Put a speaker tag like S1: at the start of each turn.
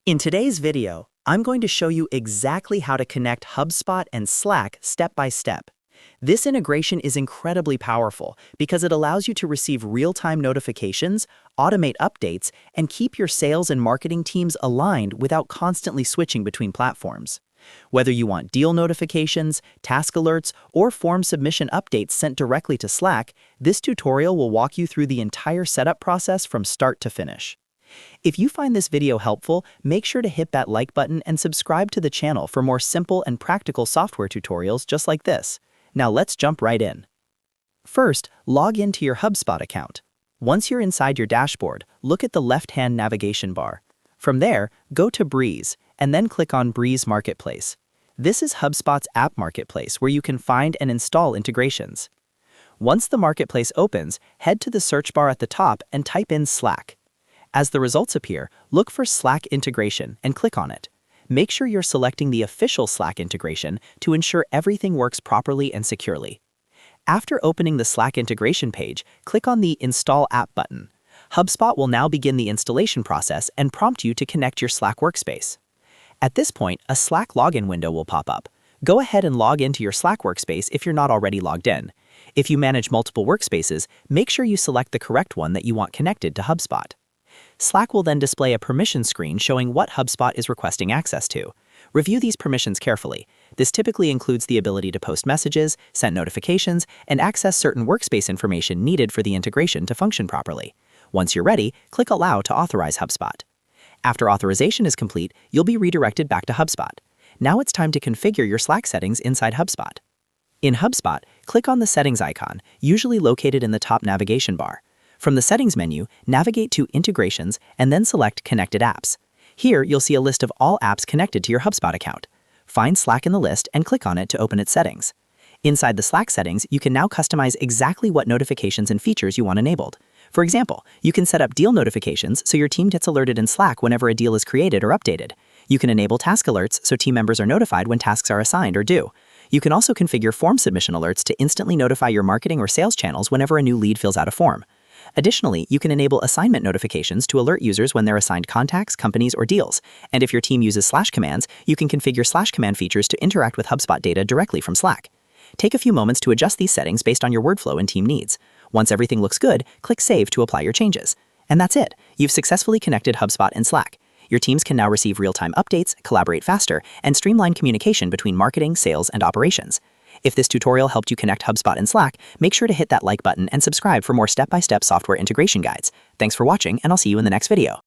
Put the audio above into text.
S1: In today's video, I'm going to show you exactly how to connect HubSpot and Slack step by step. This integration is incredibly powerful because it allows you to receive real-time notifications, automate updates, and keep your sales and marketing teams aligned without constantly switching between platforms. Whether you want deal notifications, task alerts, or form submission updates sent directly to Slack, this tutorial will walk you through the entire setup process from start to finish. If you find this video helpful, make sure to hit that like button and subscribe to the channel for more simple and practical software tutorials just like this. Now let's jump right in. First, log into your HubSpot account. Once you're inside your dashboard, look at the left-hand navigation bar. From there, go to Breeze, and then click on Breeze Marketplace. This is HubSpot's app marketplace where you can find and install integrations. Once the marketplace opens, head to the search bar at the top and type in Slack. As the results appear, look for Slack integration and click on it. Make sure you're selecting the official Slack integration to ensure everything works properly and securely. After opening the Slack integration page, click on the Install App button. HubSpot will now begin the installation process and prompt you to connect your Slack workspace. At this point, a Slack login window will pop up. Go ahead and log into your Slack workspace if you're not already logged in. If you manage multiple workspaces, make sure you select the correct one that you want connected to HubSpot. Slack will then display a permission screen showing what HubSpot is requesting access to. Review these permissions carefully. This typically includes the ability to post messages, send notifications, and access certain workspace information needed for the integration to function properly. Once you're ready, click Allow to authorize HubSpot. After authorization is complete, you'll be redirected back to HubSpot. Now it's time to configure your Slack settings inside HubSpot. In HubSpot, click on the Settings icon, usually located in the top navigation bar. From the Settings menu, navigate to Integrations and then select Connected Apps. Here, you'll see a list of all apps connected to your HubSpot account. Find Slack in the list and click on it to open its settings. Inside the Slack settings, you can now customize exactly what notifications and features you want enabled. For example, you can set up deal notifications so your team gets alerted in Slack whenever a deal is created or updated. You can enable task alerts so team members are notified when tasks are assigned or due. You can also configure form submission alerts to instantly notify your marketing or sales channels whenever a new lead fills out a form. Additionally, you can enable assignment notifications to alert users when they're assigned contacts, companies, or deals. And if your team uses slash commands, you can configure slash command features to interact with HubSpot data directly from Slack. Take a few moments to adjust these settings based on your workflow and team needs. Once everything looks good, click Save to apply your changes. And that's it. You've successfully connected HubSpot and Slack. Your teams can now receive real-time updates, collaborate faster, and streamline communication between marketing, sales, and operations. If this tutorial helped you connect HubSpot and Slack, make sure to hit that like button and subscribe for more step-by-step software integration guides. Thanks for watching, and I'll see you in the next video.